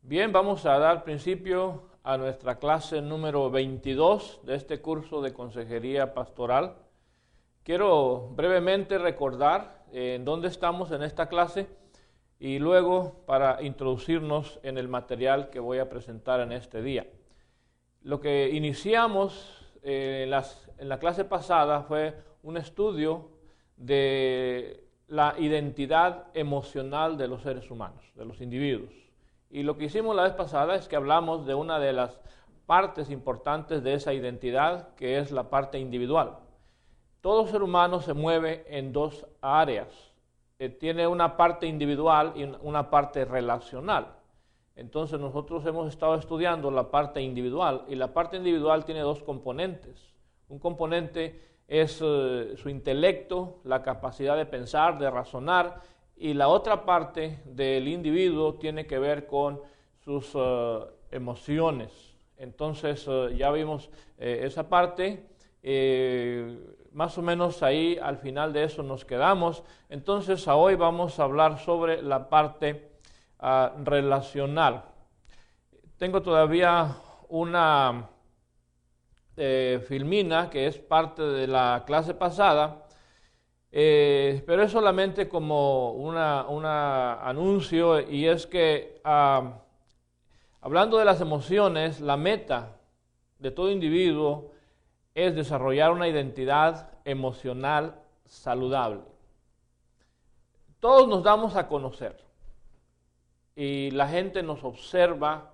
Bien, vamos a dar principio a nuestra clase número 22 de este curso de Consejería Pastoral. Quiero brevemente recordar en dónde estamos en esta clase y luego para introducirnos en el material que voy a presentar en este día. Lo que iniciamos en la clase pasada fue un estudio de la identidad emocional de los seres humanos, de los individuos. Y lo que hicimos la vez pasada es que hablamos de una de las partes importantes de esa identidad, que es la parte individual. Todo ser humano se mueve en dos áreas. Tiene una parte individual y una parte relacional. Entonces nosotros hemos estado estudiando la parte individual, y la parte individual tiene dos componentes. Un componente es su intelecto, la capacidad de pensar, de razonar, y la otra parte del individuo tiene que ver con sus emociones. Entonces ya vimos esa parte, más o menos ahí al final de eso nos quedamos. Entonces hoy vamos a hablar sobre la parte relacional. Tengo todavía una filmina que es parte de la clase pasada, pero es solamente como un anuncio, y es que hablando de las emociones, la meta de todo individuo es desarrollar una identidad emocional saludable. Todos nos damos a conocer y la gente nos observa,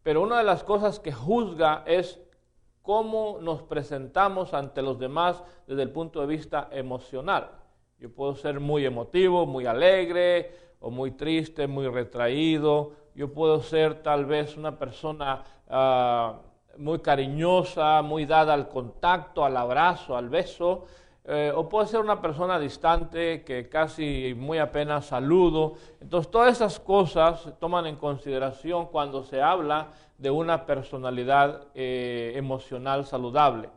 pero una de las cosas que juzga es cómo nos presentamos ante los demás desde el punto de vista emocional. Yo puedo ser muy emotivo, muy alegre, o muy triste, muy retraído. Yo puedo ser tal vez una persona muy cariñosa, muy dada al contacto, al abrazo, al beso, o puedo ser una persona distante que casi muy apenas saludo. Entonces todas esas cosas se toman en consideración cuando se habla de una personalidad emocional saludable.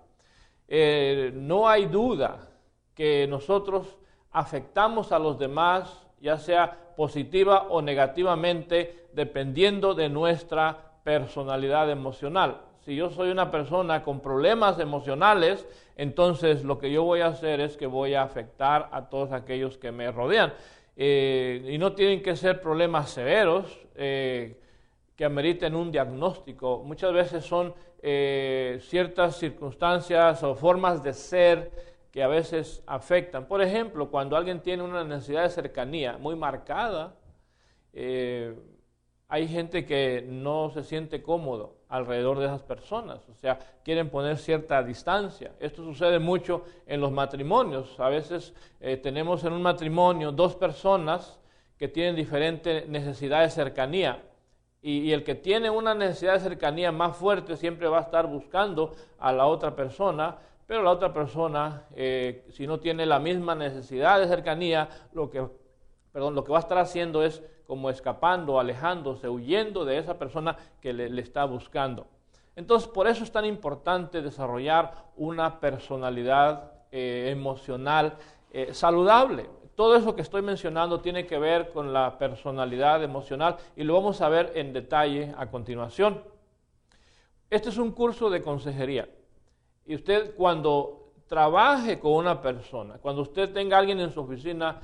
No hay duda que nosotros afectamos a los demás, ya sea positiva o negativamente, dependiendo de nuestra personalidad emocional. Si yo soy una persona con problemas emocionales, entonces lo que yo voy a hacer es que voy a afectar a todos aquellos que me rodean. Y no tienen que ser problemas severos que ameriten un diagnóstico. Muchas veces son ciertas circunstancias o formas de ser que a veces afectan. Por ejemplo, cuando alguien tiene una necesidad de cercanía muy marcada, hay gente que no se siente cómodo alrededor de esas personas, o sea, quieren poner cierta distancia. Esto sucede mucho en los matrimonios. A veces tenemos en un matrimonio dos personas que tienen diferentes necesidades de cercanía, y el que tiene una necesidad de cercanía más fuerte siempre va a estar buscando a la otra persona, pero la otra persona, si no tiene la misma necesidad de cercanía, lo que va a estar haciendo es como escapando, alejándose, huyendo de esa persona que le está buscando. Entonces, por eso es tan importante desarrollar una personalidad emocional saludable. Todo eso que estoy mencionando tiene que ver con la personalidad emocional, y lo vamos a ver en detalle a continuación. Este es un curso de consejería, y usted, cuando trabaje con una persona, cuando usted tenga a alguien en su oficina,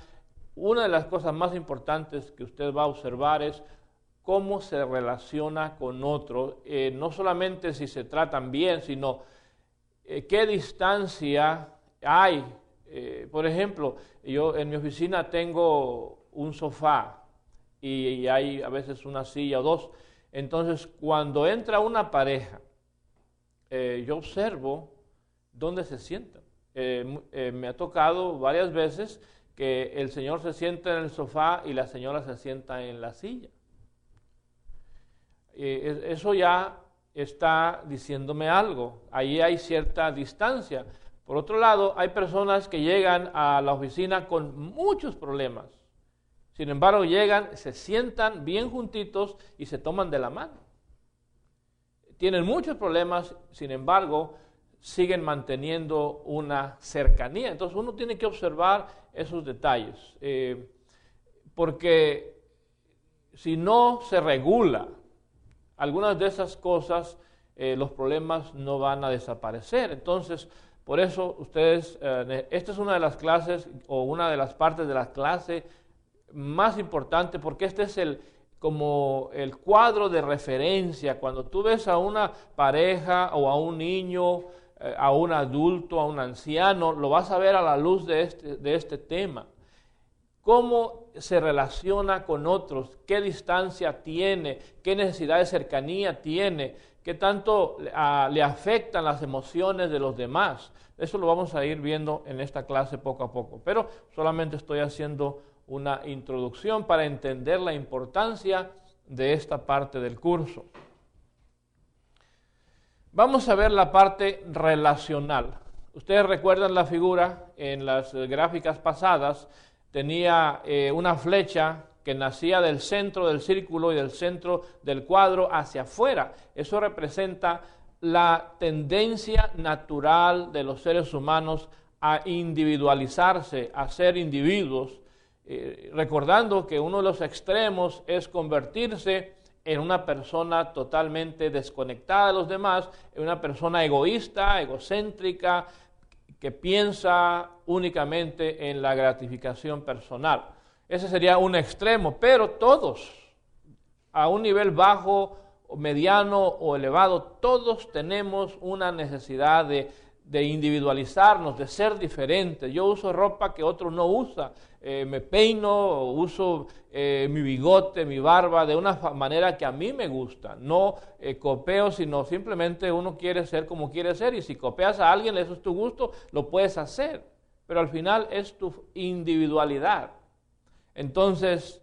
una de las cosas más importantes que usted va a observar es cómo se relaciona con otro, no solamente si se tratan bien, sino qué distancia hay. Por ejemplo, yo en mi oficina tengo un sofá y hay a veces una silla o dos. Entonces, cuando entra una pareja, yo observo dónde se sientan. Me ha tocado varias veces que el señor se sienta en el sofá y la señora se sienta en la silla. Eso ya está diciéndome algo. Ahí hay cierta distancia. Por otro lado, hay personas que llegan a la oficina con muchos problemas. Sin embargo, llegan, se sientan bien juntitos y se toman de la mano. Tienen muchos problemas, sin embargo, siguen manteniendo una cercanía. Entonces uno tiene que observar esos detalles, porque si no se regula algunas de esas cosas, los problemas no van a desaparecer. Entonces, por eso ustedes, esta es una de las clases o una de las partes de la clase más importante, porque este es como el cuadro de referencia. Cuando tú ves a una pareja o a un niño, a un adulto, a un anciano, lo vas a ver a la luz de este tema. Cómo se relaciona con otros, qué distancia tiene, qué necesidad de cercanía tiene, qué tanto le afectan las emociones de los demás. Eso lo vamos a ir viendo en esta clase poco a poco, pero solamente estoy haciendo una introducción para entender la importancia de esta parte del curso. Vamos a ver la parte relacional. Ustedes recuerdan la figura en las gráficas pasadas. Tenía una flecha que nacía del centro del círculo y del centro del cuadro hacia afuera. Eso representa la tendencia natural de los seres humanos a individualizarse, a ser individuos, recordando que uno de los extremos es convertirse en una persona totalmente desconectada de los demás, en una persona egoísta, egocéntrica, que piensa únicamente en la gratificación personal. Ese sería un extremo, pero todos, a un nivel bajo, mediano o elevado, todos tenemos una necesidad de individualizarnos, de ser diferentes. Yo uso ropa que otro no usa, me peino, uso mi bigote, mi barba, de una manera que a mí me gusta. No copio, sino simplemente uno quiere ser como quiere ser, y si copias a alguien, eso es tu gusto, lo puedes hacer, pero al final es tu individualidad. Entonces,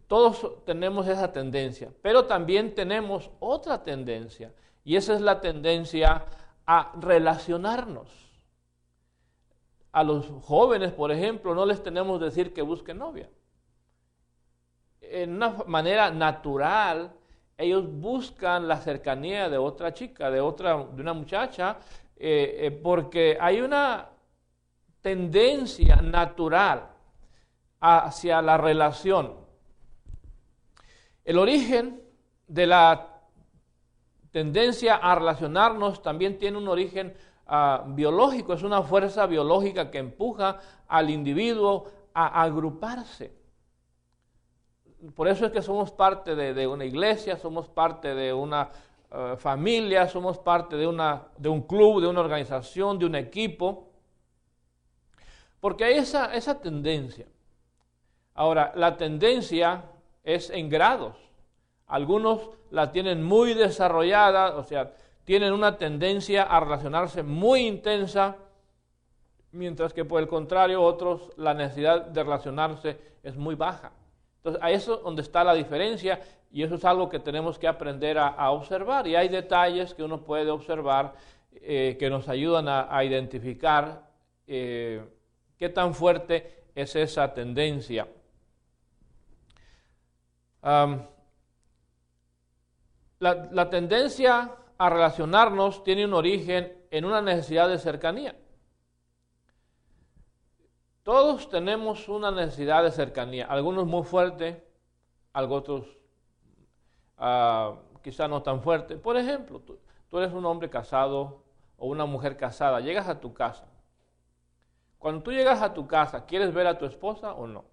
todos tenemos esa tendencia, pero también tenemos otra tendencia, y esa es la tendencia a relacionarnos. A los jóvenes, por ejemplo, no les tenemos que decir que busquen novia. En una manera natural, ellos buscan la cercanía de otra chica, de una muchacha, porque hay una tendencia natural hacia la relación. El origen de la tendencia a relacionarnos también tiene un origen biológico, es una fuerza biológica que empuja al individuo a agruparse. Por eso es que somos parte de una iglesia, somos parte de una familia, somos parte de un club, de una organización, de un equipo, porque hay esa tendencia. Ahora, la tendencia es en grados. Algunos la tienen muy desarrollada, o sea, tienen una tendencia a relacionarse muy intensa, mientras que por el contrario otros la necesidad de relacionarse es muy baja. Entonces, a eso es donde está la diferencia, y eso es algo que tenemos que aprender a observar, y hay detalles que uno puede observar que nos ayudan a identificar qué tan fuerte es esa tendencia. La tendencia a relacionarnos tiene un origen en una necesidad de cercanía. Todos tenemos una necesidad de cercanía, algunos muy fuerte, otros quizá no tan fuerte. Por ejemplo, tú eres un hombre casado o una mujer casada, llegas a tu casa. Cuando tú llegas a tu casa, ¿quieres ver a tu esposa o no?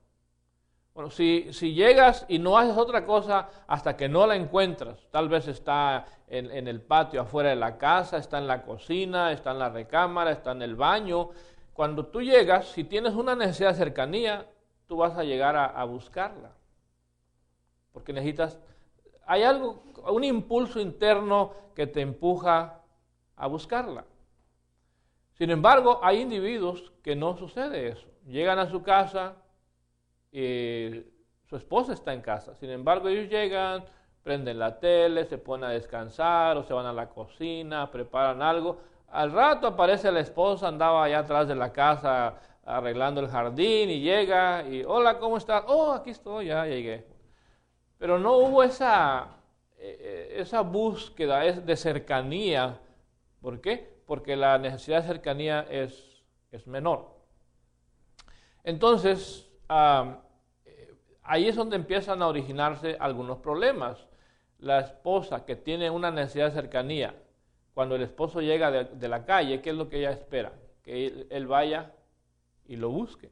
Bueno, si llegas y no haces otra cosa hasta que no la encuentras, tal vez está en el patio afuera de la casa, está en la cocina, está en la recámara, está en el baño. Cuando tú llegas, si tienes una necesidad de cercanía, tú vas a llegar a buscarla. Porque hay un impulso interno que te empuja a buscarla. Sin embargo, hay individuos que no sucede eso. Llegan a su casa, su esposa está en casa. Sin embargo, ellos llegan, prenden la tele, se ponen a descansar o se van a la cocina, preparan algo. Al rato aparece la esposa, andaba allá atrás de la casa arreglando el jardín, y llega y hola, ¿cómo estás? Oh, aquí estoy, ya llegué. Pero no hubo esa búsqueda de cercanía. ¿Por qué? Porque la necesidad de cercanía es menor. Entonces, ahí es donde empiezan a originarse algunos problemas. La esposa que tiene una necesidad de cercanía, cuando el esposo llega de la calle, ¿qué es lo que ella espera? Que él vaya y lo busque,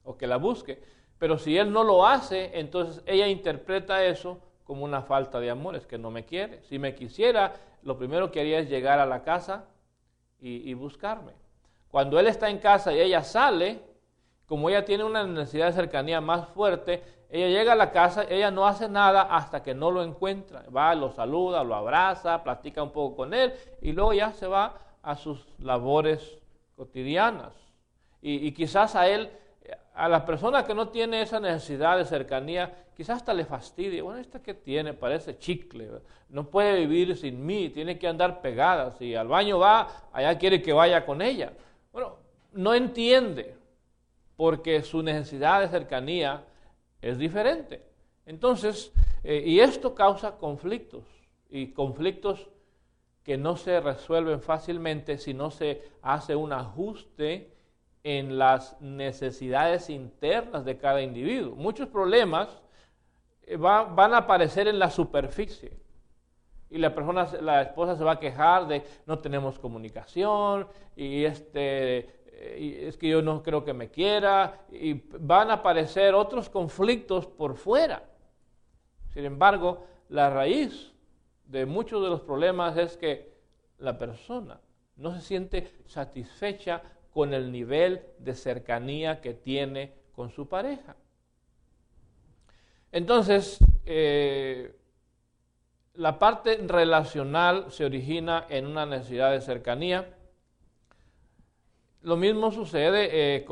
o que la busque. Pero si él no lo hace, entonces ella interpreta eso como una falta de amor, es que no me quiere. Si me quisiera, lo primero que haría es llegar a la casa y buscarme. Cuando él está en casa y ella sale, como ella tiene una necesidad de cercanía más fuerte, ella llega a la casa, ella no hace nada hasta que no lo encuentra. Va, lo saluda, lo abraza, platica un poco con él y luego ya se va a sus labores cotidianas. Y quizás a la persona que no tiene esa necesidad de cercanía, quizás hasta le fastidie. Bueno, ¿esta qué tiene? Parece chicle, ¿verdad? No puede vivir sin mí, tiene que andar pegada. Si al baño va, allá quiere que vaya con ella. Bueno, no entiende, porque su necesidad de cercanía es diferente. Entonces, y esto causa conflictos, y conflictos que no se resuelven fácilmente si no se hace un ajuste en las necesidades internas de cada individuo. Muchos problemas van a aparecer en la superficie y la esposa se va a quejar de no tenemos comunicación y es que yo no creo que me quiera, y van a aparecer otros conflictos por fuera. Sin embargo, la raíz de muchos de los problemas es que la persona no se siente satisfecha con el nivel de cercanía que tiene con su pareja. Entonces, la parte relacional se origina en una necesidad de cercanía. Lo mismo sucede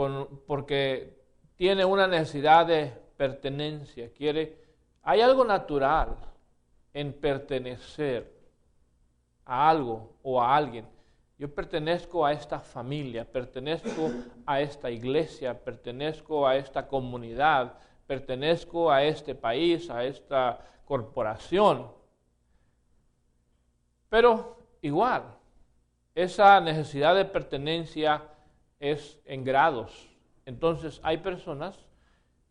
porque tiene una necesidad de pertenencia. Hay algo natural en pertenecer a algo o a alguien. Yo pertenezco a esta familia, pertenezco a esta iglesia, pertenezco a esta comunidad, pertenezco a este país, a esta corporación. Pero igual, esa necesidad de pertenencia es en grados. Entonces hay personas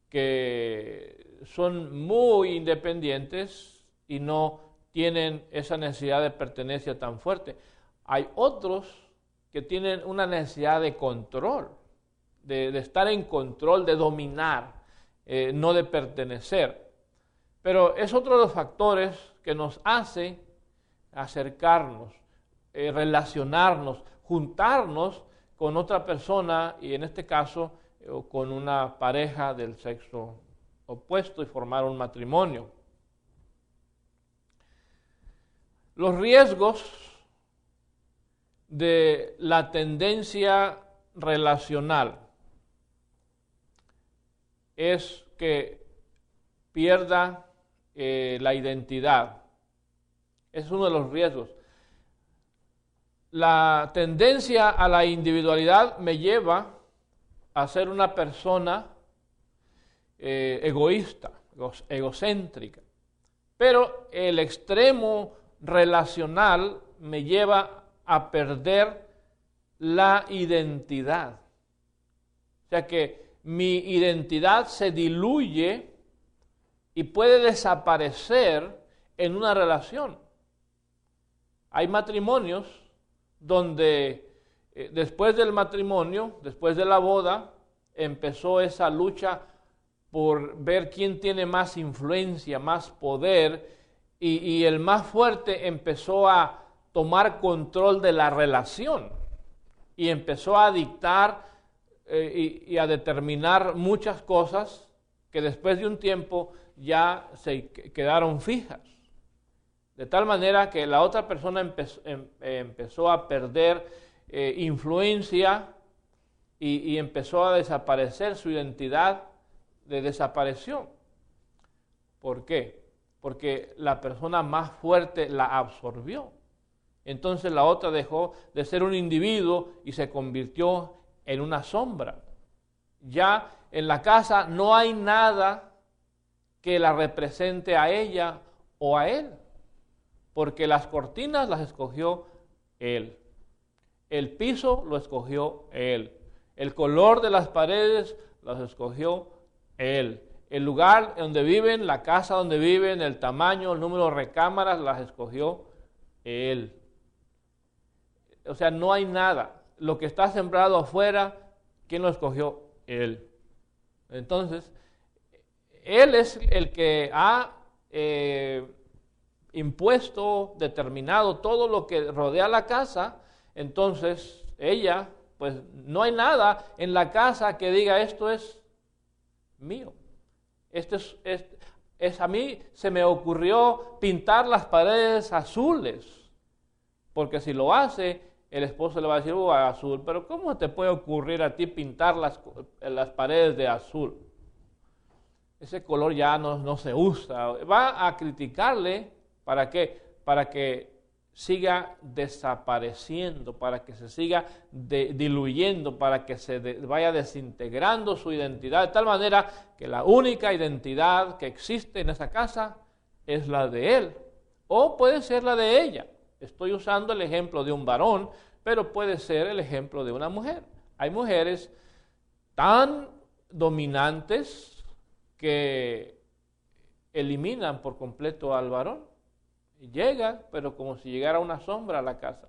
que son muy independientes y no tienen esa necesidad de pertenencia tan fuerte. Hay otros que tienen una necesidad de control, de estar en control, de dominar, no de pertenecer. Pero es otro de los factores que nos hace acercarnos, relacionarnos, juntarnos con otra persona y en este caso con una pareja del sexo opuesto y formar un matrimonio. Los riesgos de la tendencia relacional es que pierda la identidad. Es uno de los riesgos. La tendencia a la individualidad me lleva a ser una persona egoísta, egocéntrica. Pero el extremo relacional me lleva a perder la identidad. O sea que mi identidad se diluye y puede desaparecer en una relación. Hay matrimonios donde después del matrimonio, después de la boda, empezó esa lucha por ver quién tiene más influencia, más poder, y el más fuerte empezó a tomar control de la relación y empezó a dictar y a determinar muchas cosas que después de un tiempo ya se quedaron fijas. De tal manera que la otra persona empezó a perder influencia y empezó a desaparecer, su identidad desapareció. ¿Por qué? Porque la persona más fuerte la absorbió. Entonces la otra dejó de ser un individuo y se convirtió en una sombra. Ya en la casa no hay nada que la represente a ella o a él, porque las cortinas las escogió él, el piso lo escogió él, el color de las paredes las escogió él, el lugar donde viven, la casa donde viven, el tamaño, el número de recámaras, las escogió Él. O sea, no hay nada. Lo que está sembrado afuera, ¿quién lo escogió? Él. Entonces, Él es el que ha impuesto, determinado todo lo que rodea la casa. Entonces, ella, pues no hay nada en la casa que diga esto es mío. A mí se me ocurrió pintar las paredes azules, porque si lo hace, el esposo le va a decir, azul, pero ¿cómo te puede ocurrir a ti pintar las paredes de azul? Ese color ya no se usa. Va a criticarle, ¿para qué? Para que siga desapareciendo, para que se siga diluyendo, para que se vaya desintegrando su identidad, de tal manera que la única identidad que existe en esa casa es la de él, o puede ser la de ella. Estoy usando el ejemplo de un varón, pero puede ser el ejemplo de una mujer. Hay mujeres tan dominantes que eliminan por completo al varón. Llega, pero como si llegara una sombra a la casa.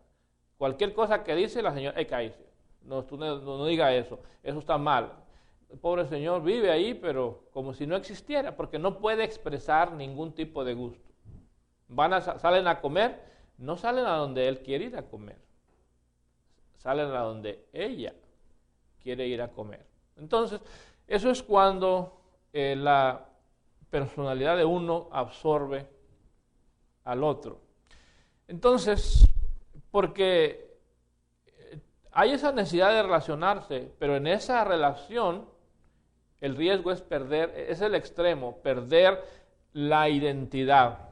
Cualquier cosa que dice la señora, cállese. No, tú no digas eso, eso está mal. El pobre señor vive ahí, pero como si no existiera, porque no puede expresar ningún tipo de gusto. Salen a comer, no salen a donde él quiere ir a comer. Salen a donde ella quiere ir a comer. Entonces, eso es cuando la personalidad de uno absorbe al otro. Entonces, porque hay esa necesidad de relacionarse, pero en esa relación el riesgo es perder, es el extremo, perder la identidad.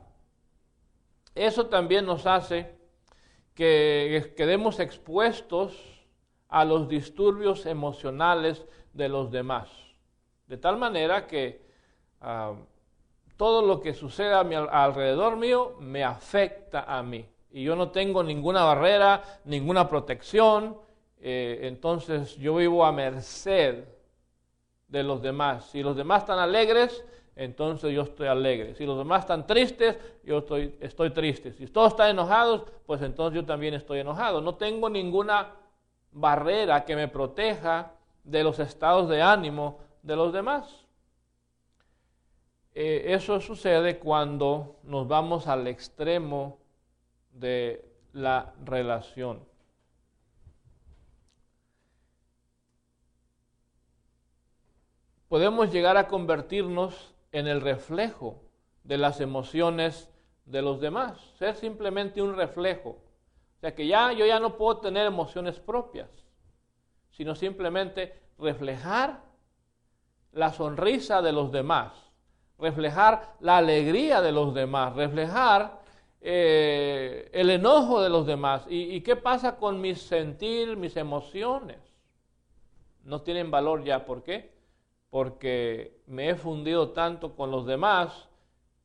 Eso también nos hace que quedemos expuestos a los disturbios emocionales de los demás, de tal manera que todo lo que sucede alrededor mío me afecta a mí. Y yo no tengo ninguna barrera, ninguna protección. Entonces yo vivo a merced de los demás. Si los demás están alegres, entonces yo estoy alegre. Si los demás están tristes, yo estoy triste. Si todos están enojados, pues entonces yo también estoy enojado. No tengo ninguna barrera que me proteja de los estados de ánimo de los demás. Eso sucede cuando nos vamos al extremo de la relación. Podemos llegar a convertirnos en el reflejo de las emociones de los demás, ser simplemente un reflejo. O sea que yo ya no puedo tener emociones propias, sino simplemente reflejar la sonrisa de los demás, reflejar la alegría de los demás, reflejar el enojo de los demás. ¿Y qué pasa con mis sentir, mis emociones? No tienen valor ya. ¿Por qué? Porque me he fundido tanto con los demás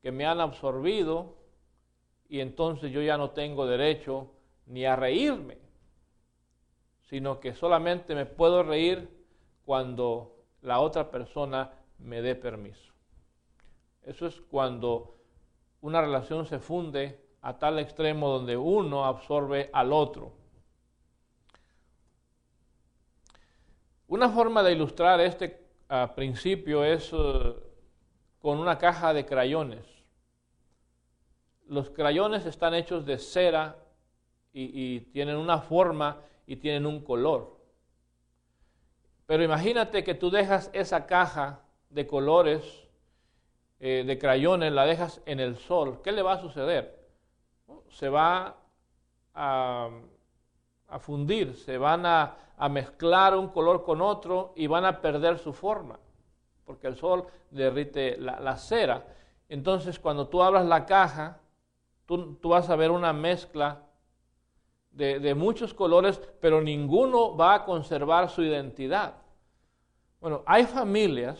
que me han absorbido y entonces yo ya no tengo derecho ni a reírme, sino que solamente me puedo reír cuando la otra persona me dé permiso. Eso es cuando una relación se funde a tal extremo donde uno absorbe al otro. Una forma de ilustrar este principio es con una caja de crayones. Los crayones están hechos de cera y tienen una forma y tienen un color. Pero imagínate que tú dejas esa caja de colores, de crayones, la dejas en el sol. ¿Qué le va a suceder? Se va a fundir, se van a mezclar un color con otro y van a perder su forma, porque el sol derrite la cera. Entonces, cuando tú abras la caja, tú vas a ver una mezcla de muchos colores, pero ninguno va a conservar su identidad. Bueno, hay familias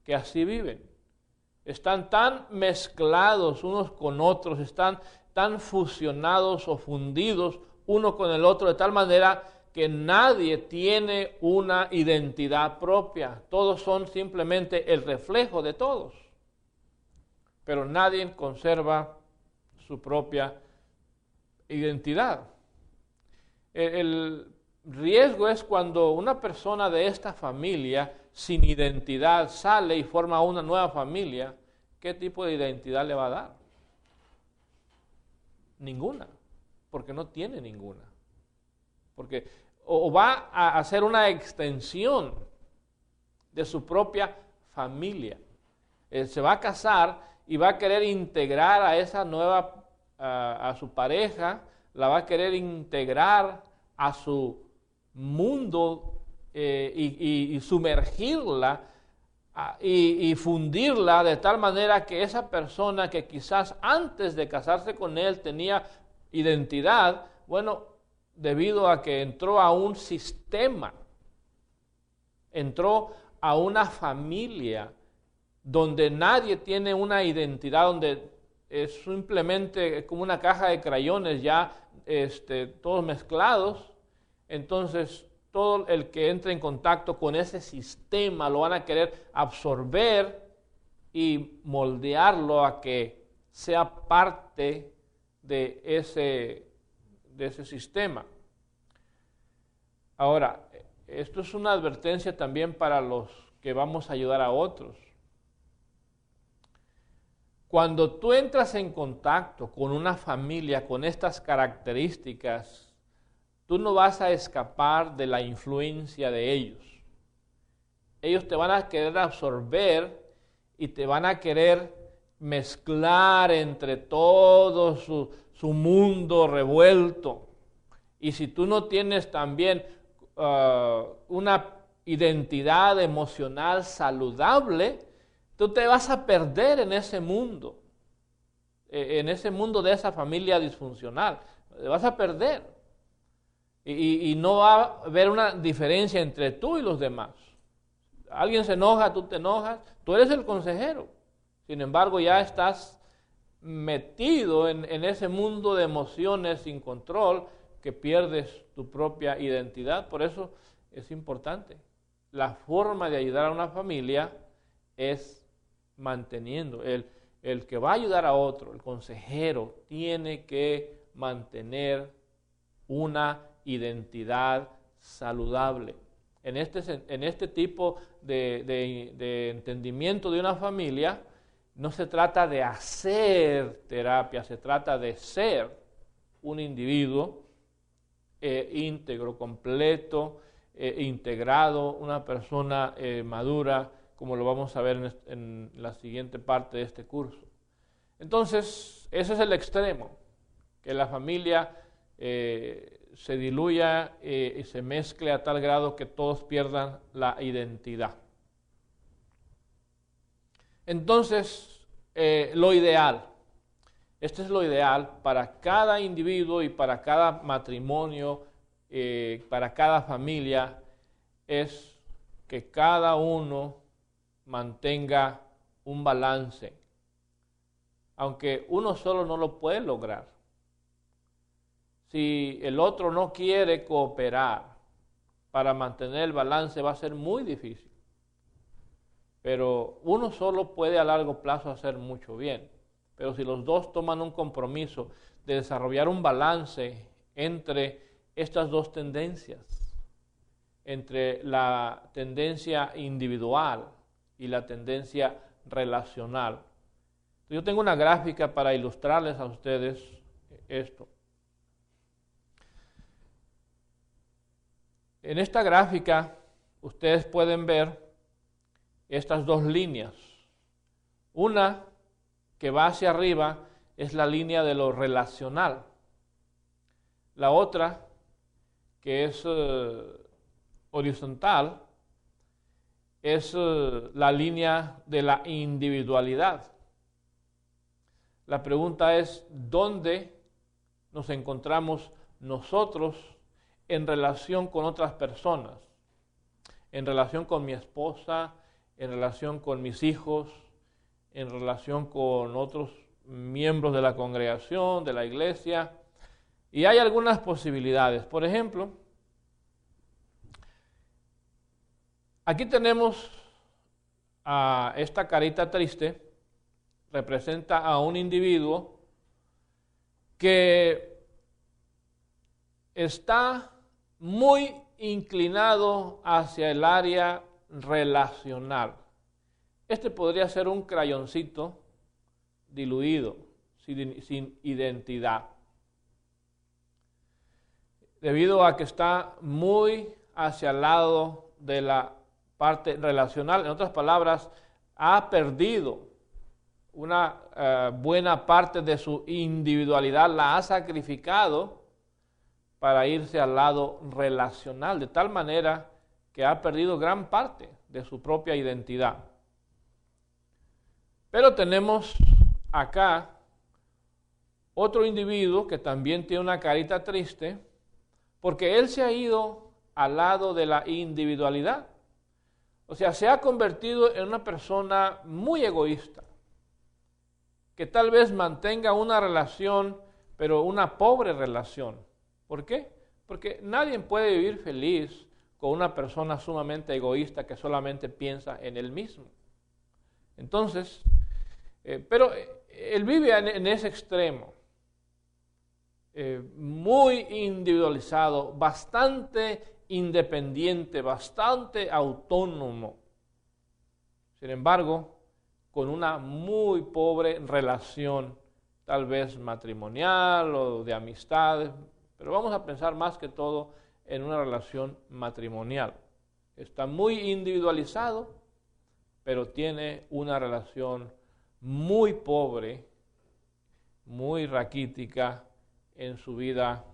que así viven. Están tan mezclados unos con otros, están tan fusionados o fundidos uno con el otro, de tal manera que nadie tiene una identidad propia. Todos son simplemente el reflejo de todos. Pero nadie conserva su propia identidad. El riesgo es cuando una persona de esta familia sin identidad sale y forma una nueva familia. ¿Qué tipo de identidad le va a dar? Ninguna, porque no tiene ninguna. Porque o va a hacer una extensión de su propia familia. Se va a casar y va a querer integrar a esa nueva, a su pareja, la va a querer integrar a su mundo y sumergirla y fundirla de tal manera que esa persona que quizás antes de casarse con él tenía identidad, bueno, debido a que entró a un sistema, entró a una familia donde nadie tiene una identidad, donde es simplemente como una caja de crayones ya todos mezclados. Entonces todo el que entre en contacto con ese sistema lo van a querer absorber y moldearlo a que sea parte de ese sistema. Ahora, esto es una advertencia también para los que vamos a ayudar a otros. Cuando tú entras en contacto con una familia con estas características, tú no vas a escapar de la influencia de ellos. Ellos te van a querer absorber y te van a querer mezclar entre todo su mundo revuelto. Y si tú no tienes también una identidad emocional saludable, tú te vas a perder en ese mundo de esa familia disfuncional. Te vas a perder. Y no va a haber una diferencia entre tú y los demás. Alguien se enoja, tú te enojas, tú eres el consejero. Sin embargo, ya estás metido en ese mundo de emociones sin control que pierdes tu propia identidad. Por eso es importante. La forma de ayudar a una familia es manteniendo. El que va a ayudar a otro, el consejero, tiene que mantener una identidad saludable. En este tipo de entendimiento de una familia, no se trata de hacer terapia, se trata de ser un individuo íntegro, completo, integrado, una persona madura, como lo vamos a ver en la siguiente parte de este curso. Entonces, ese es el extremo, que la familia se diluya y se mezcle a tal grado que todos pierdan la identidad. Entonces, lo ideal, este es lo ideal para cada individuo y para cada matrimonio, para cada familia, es que cada uno mantenga un balance, aunque uno solo no lo puede lograr. Si el otro no quiere cooperar para mantener el balance, va a ser muy difícil. Pero uno solo puede a largo plazo hacer mucho bien. Pero si los dos toman un compromiso de desarrollar un balance entre estas dos tendencias, entre la tendencia individual y la tendencia relacional. Yo tengo una gráfica para ilustrarles a ustedes esto. En esta gráfica ustedes pueden ver estas dos líneas. Una que va hacia arriba es la línea de lo relacional. La otra, que es horizontal, es la línea de la individualidad. La pregunta es, ¿dónde nos encontramos nosotros en relación con otras personas? En relación con mi esposa, en relación con mis hijos, en relación con otros miembros de la congregación, de la iglesia. Y hay algunas posibilidades. Por ejemplo, Aquí tenemos a esta carita triste, representa a un individuo que está muy inclinado hacia el área relacional. Este podría ser un crayoncito diluido, sin identidad. Debido a que está muy hacia el lado de la parte relacional, en otras palabras, ha perdido una buena parte de su individualidad, la ha sacrificado para irse al lado relacional, de tal manera que ha perdido gran parte de su propia identidad. Pero tenemos acá otro individuo que también tiene una carita triste, porque él se ha ido al lado de la individualidad. O sea, se ha convertido en una persona muy egoísta, que tal vez mantenga una relación, pero una pobre relación. ¿Por qué? Porque nadie puede vivir feliz con una persona sumamente egoísta que solamente piensa en él mismo. Entonces, pero él vive en ese extremo, muy individualizado, bastante independiente, bastante autónomo. Sin embargo, con una muy pobre relación, tal vez matrimonial o de amistades, pero vamos a pensar más que todo en una relación matrimonial. Está muy individualizado, pero tiene una relación muy pobre, muy raquítica en su vida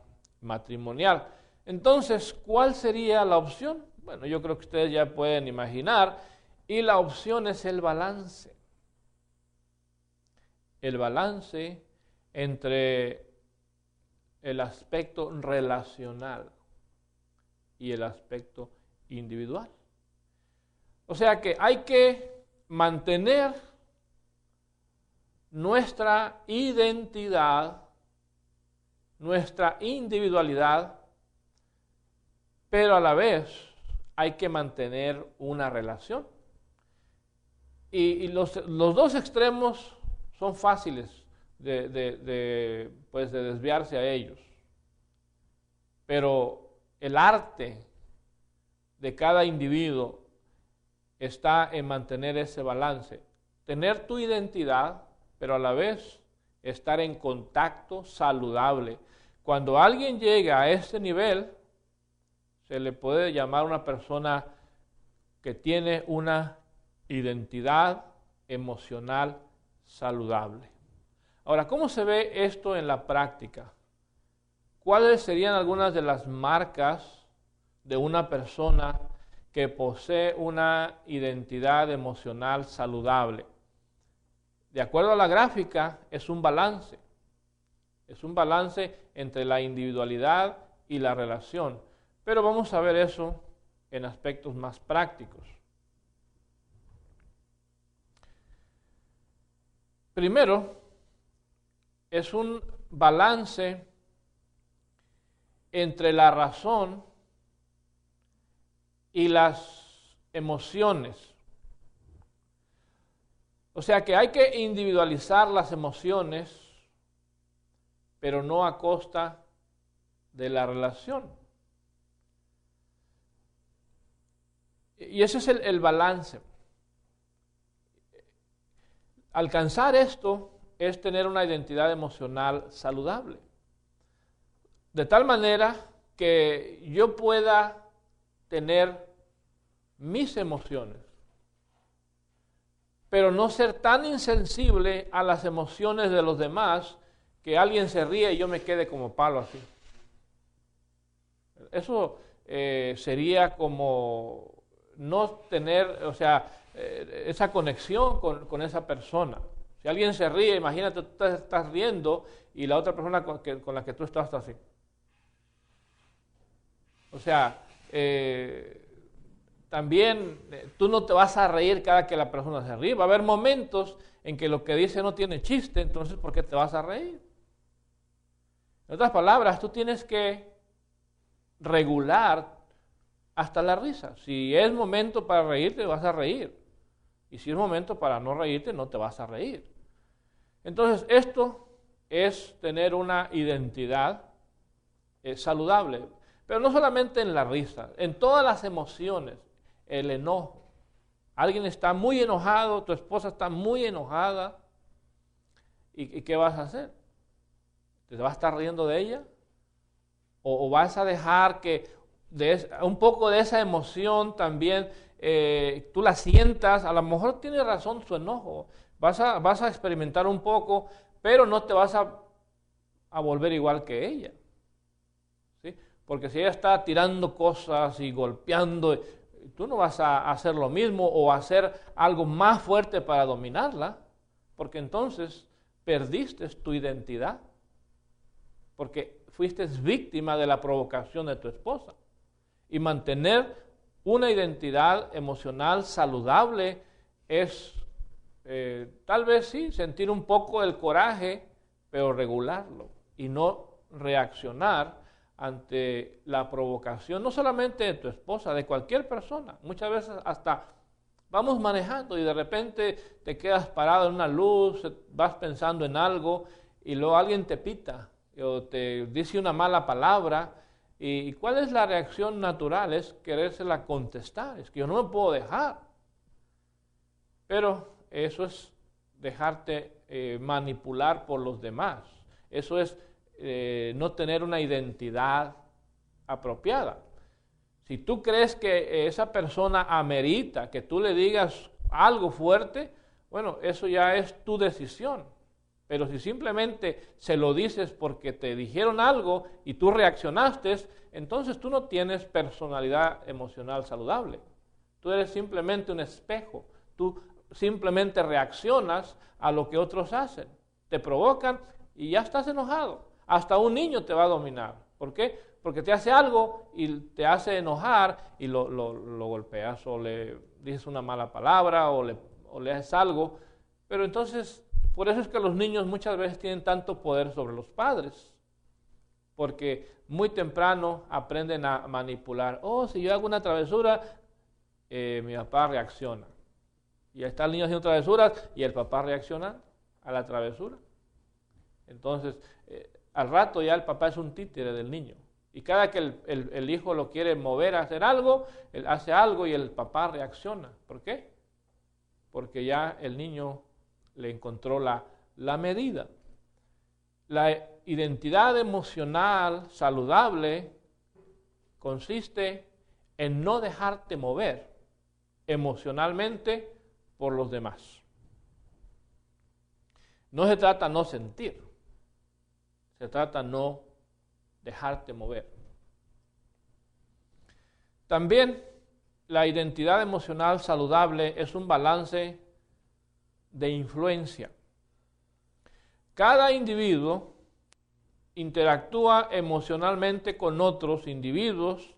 matrimonial. Entonces, ¿cuál sería la opción? Bueno, yo creo que ustedes ya pueden imaginar, y la opción es el balance. El balance entre el aspecto relacional y el aspecto individual. O sea que hay que mantener nuestra identidad, nuestra individualidad, pero a la vez hay que mantener una relación. Y los dos extremos son fáciles de desviarse a ellos. Pero el arte de cada individuo está en mantener ese balance. Tener tu identidad, pero a la vez estar en contacto saludable. Cuando alguien llega a este nivel, se le puede llamar una persona que tiene una identidad emocional saludable. Ahora, ¿cómo se ve esto en la práctica? ¿Cuáles serían algunas de las marcas de una persona que posee una identidad emocional saludable? De acuerdo a la gráfica, es un balance. Es un balance entre la individualidad y la relación. Pero vamos a ver eso en aspectos más prácticos. Primero, es un balance entre la razón y las emociones. O sea que hay que individualizar las emociones, pero no a costa de la relación. Y ese es el balance. Alcanzar esto es tener una identidad emocional saludable. De tal manera que yo pueda tener mis emociones, pero no ser tan insensible a las emociones de los demás que alguien se ríe y yo me quede como palo así. Eso sería como no tener, o sea, esa conexión con esa persona. Si alguien se ríe, imagínate, tú estás riendo y la otra persona con la que tú estás así. O sea, también tú no te vas a reír cada que la persona se ríe. Va a haber momentos en que lo que dice no tiene chiste, entonces ¿por qué te vas a reír? En otras palabras, tú tienes que regular hasta la risa. Si es momento para reírte, vas a reír. Y si es momento para no reírte, no te vas a reír. Entonces, esto es tener una identidad saludable. Pero no solamente en la risa, en todas las emociones, el enojo. Alguien está muy enojado, tu esposa está muy enojada, ¿y qué vas a hacer? ¿Te vas a estar riendo de ella? ¿O vas a dejar que un poco de esa emoción también tú la sientas? A lo mejor tiene razón su enojo, vas a experimentar un poco, pero no te vas a volver igual que ella. ¿Sí? Porque si ella está tirando cosas y golpeando, tú no vas a hacer lo mismo o hacer algo más fuerte para dominarla, porque entonces perdiste tu identidad, porque fuiste víctima de la provocación de tu esposa. Y mantener una identidad emocional saludable es tal vez sí sentir un poco el coraje, pero regularlo y no reaccionar ante la provocación, no solamente de tu esposa, de cualquier persona. Muchas veces hasta vamos manejando y de repente te quedas parado en una luz, vas pensando en algo y luego alguien te pita o te dice una mala palabra. ¿Y cuál es la reacción natural? Es querérsela contestar, es que yo no me puedo dejar. Pero eso es dejarte manipular por los demás. Eso es no tener una identidad apropiada. Si tú crees que esa persona amerita que tú le digas algo fuerte, bueno, eso ya es tu decisión. Pero si simplemente se lo dices porque te dijeron algo y tú reaccionaste, entonces tú no tienes personalidad emocional saludable. Tú eres simplemente un espejo. Tú simplemente reaccionas a lo que otros hacen. Te provocan y ya estás enojado. Hasta un niño te va a dominar. ¿Por qué? Porque te hace algo y te hace enojar y lo golpeas o le dices una mala palabra o le haces algo. Pero entonces, por eso es que los niños muchas veces tienen tanto poder sobre los padres. Porque muy temprano aprenden a manipular. Oh, si yo hago una travesura, mi papá reacciona. Y ahí está el niño haciendo travesuras y el papá reacciona a la travesura. Entonces, al rato ya el papá es un títere del niño. Y cada que el hijo lo quiere mover a hacer algo, él hace algo y el papá reacciona. ¿Por qué? Porque ya el niño le encontró la medida. La identidad emocional saludable consiste en no dejarte mover emocionalmente por los demás. No se trata de no sentir, se trata de no dejarte mover. También la identidad emocional saludable es un balance de influencia. Cada individuo interactúa emocionalmente con otros individuos,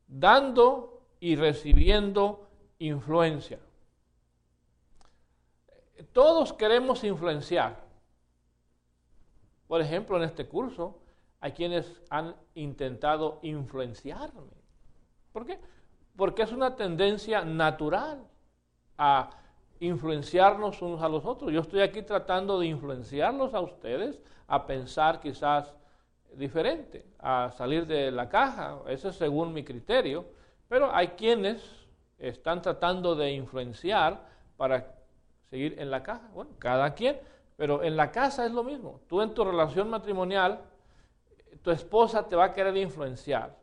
dando y recibiendo influencia. Todos queremos influenciar. Por ejemplo, en este curso hay quienes han intentado influenciarme. ¿Por qué? Porque es una tendencia natural a influenciarnos unos a los otros. Yo estoy aquí tratando de influenciarlos a ustedes a pensar quizás diferente, a salir de la caja. Eso es según mi criterio. Pero hay quienes están tratando de influenciar para seguir en la caja. Bueno, cada quien. Pero en la casa es lo mismo. Tú en tu relación matrimonial, tu esposa te va a querer influenciar.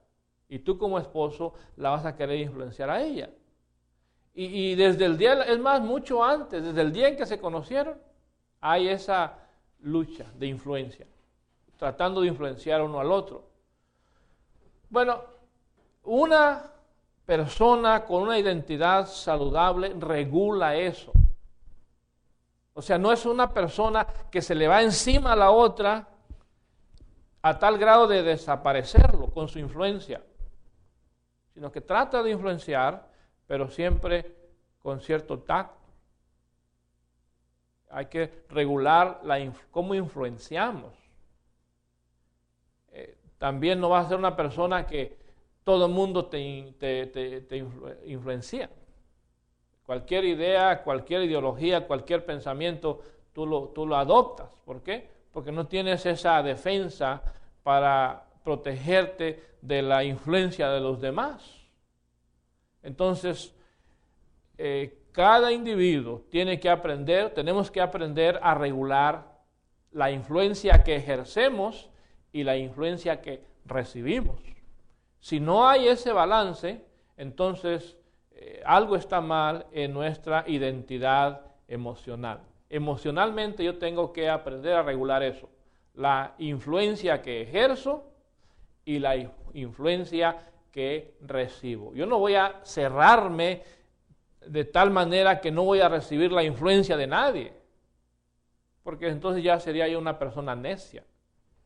Y tú como esposo la vas a querer influenciar a ella. Y desde el día, es más, mucho antes, desde el día en que se conocieron, hay esa lucha de influencia, tratando de influenciar uno al otro. Bueno, una persona con una identidad saludable regula eso. O sea, no es una persona que se le va encima a la otra a tal grado de desaparecerlo con su influencia, sino que trata de influenciar, pero siempre con cierto tacto. Hay que regular cómo influenciamos. También no va a ser una persona que todo el mundo te influencia. Cualquier idea, cualquier ideología, cualquier pensamiento, tú lo adoptas. ¿Por qué? Porque no tienes esa defensa para protegerte de la influencia de los demás. Entonces, cada individuo tenemos que aprender a regular la influencia que ejercemos y la influencia que recibimos. Si no hay ese balance, entonces algo está mal en nuestra identidad emocional. Emocionalmente yo tengo que aprender a regular eso, la influencia que ejerzo y la influencia que recibo. Yo no voy a cerrarme de tal manera que no voy a recibir la influencia de nadie, porque entonces ya sería yo una persona necia,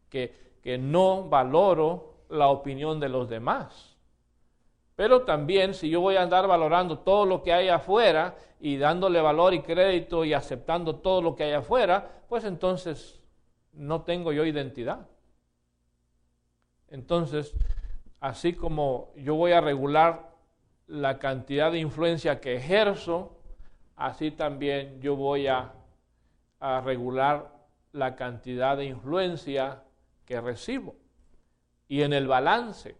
que no valoro la opinión de los demás. Pero también si yo voy a andar valorando todo lo que hay afuera y dándole valor y crédito y aceptando todo lo que hay afuera, pues entonces no tengo yo identidad. Entonces, así como yo voy a regular la cantidad de influencia que ejerzo, así también yo voy a regular la cantidad de influencia que recibo. Y en el balance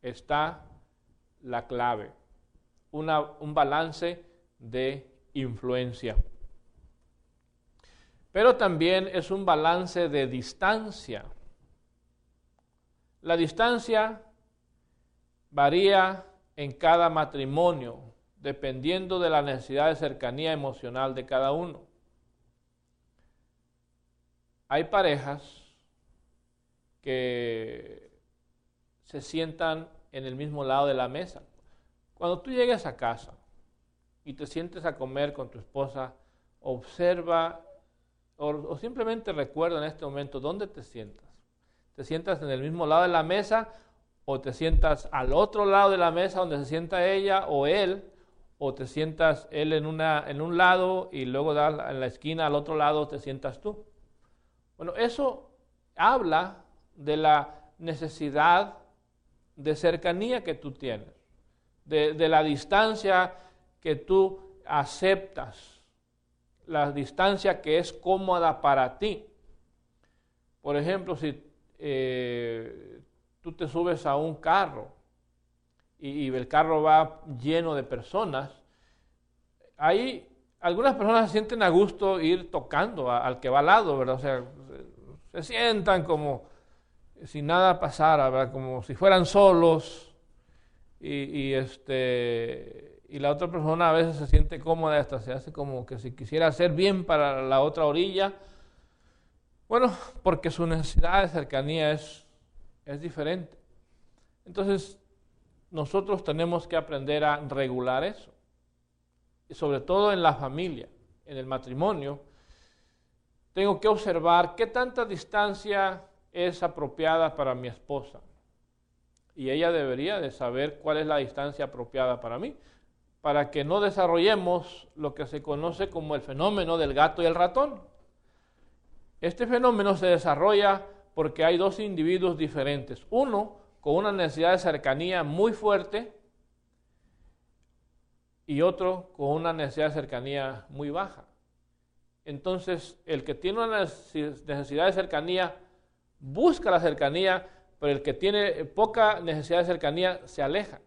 está la clave, un balance de influencia. Pero también es un balance de distancia. La distancia varía en cada matrimonio, dependiendo de la necesidad de cercanía emocional de cada uno. Hay parejas que se sientan en el mismo lado de la mesa. Cuando tú llegues a casa y te sientes a comer con tu esposa, observa o simplemente recuerda en este momento dónde te sientas. ¿Te sientas en el mismo lado de la mesa o te sientas al otro lado de la mesa donde se sienta ella o él, o te sientas él en un lado y luego en la esquina al otro lado te sientas tú? Bueno, eso habla de la necesidad de cercanía que tú tienes, de la distancia que tú aceptas, la distancia que es cómoda para ti. Por ejemplo, si tú te subes a un carro y el carro va lleno de personas, ahí algunas personas se sienten a gusto ir tocando al que va al lado, ¿verdad? O sea, se sientan como si nada pasara, ¿verdad? Como si fueran solos y la otra persona a veces se siente cómoda, hasta se hace como que si quisiera hacer bien para la otra orilla. Bueno, porque su necesidad de cercanía es diferente. Entonces, nosotros tenemos que aprender a regular eso. Y sobre todo en la familia, en el matrimonio, tengo que observar qué tanta distancia es apropiada para mi esposa. Y ella debería de saber cuál es la distancia apropiada para mí, para que no desarrollemos lo que se conoce como el fenómeno del gato y el ratón. Este fenómeno se desarrolla porque hay dos individuos diferentes. Uno con una necesidad de cercanía muy fuerte y otro con una necesidad de cercanía muy baja. Entonces, el que tiene una necesidad de cercanía busca la cercanía, pero el que tiene poca necesidad de cercanía se aleja.